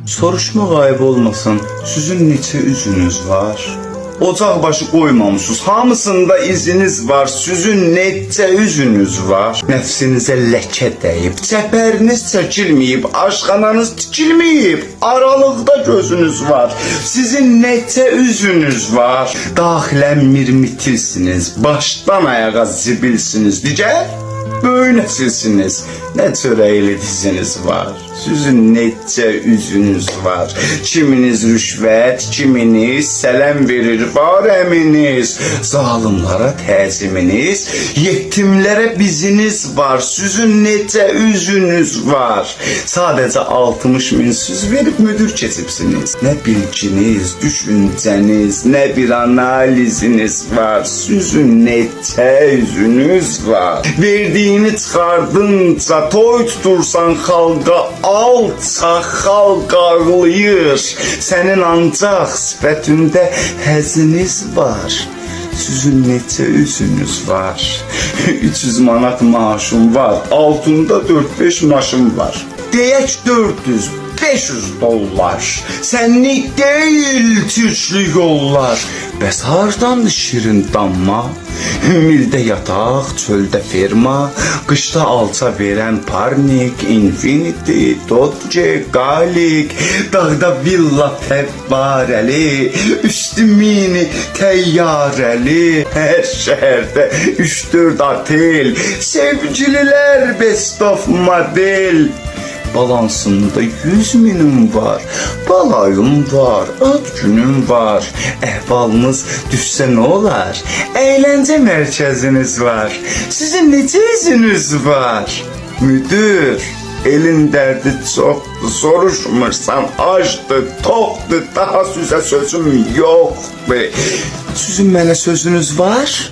Soruşma qayıb olmasın, sizin neçə üzünüz var? Ocaq başı qoymamışsınız, hamısında iziniz var, sizin neçə üzünüz var? Nəfsinizə ləkə dəyib, çəpəriniz çəkilməyib, aşxananız tikilməyib, aralıqda gözünüz var. Sizin neçə üzünüz var? Daxilən mirmitilsiniz, başdan ayağa zibilsiniz, digər böyünəsirsiniz. Nə çörəkli diziniz var? Sizin neçə üzünüz var? Kiminiz rüşvət, kiminiz sələm verir, var əminiz. Zalimlara təziminiz, yetimlərə biziniz var. Sizin neçə üzünüz var? Sadəcə 60.000 söz verib müdür keçibsiniz. Nə bilginiz, düşüncəniz, nə bir analiziniz var. Sizin neçə üzünüz var? Verdiyini çıxardınca toy tutursan xalqa, alçaq xalq ağlayır. Sənin ancaq sifətində həziniz var. Sizin neçə üzünüz var? 300 manat maaşım var, altında 4-5 maşım var. Deyək 400-500 dollar. Sənlik deyil türklü yollar. Bəs hardandır şirin damma? Mildə yataq, çöldə ferma, qışda alça verən Parnik, Infinity, Dodge, Galik, dağda villa təvvarəli, üstü mini təyyarəli, hər şəhərdə 3-4 otel, sevgililər best of model. Balansında 100.000'im var, balayım var, ad günüm var. Əhvalınız düşsə nə olar? Əyləncə mərkəziniz var. Sizin neçə üzünüz var? Müdür, elin dərdi çoxdur, soruşmursan, acdır, toxdur, daha sizə sözüm yoxdur. Sizin mənə sözünüz var?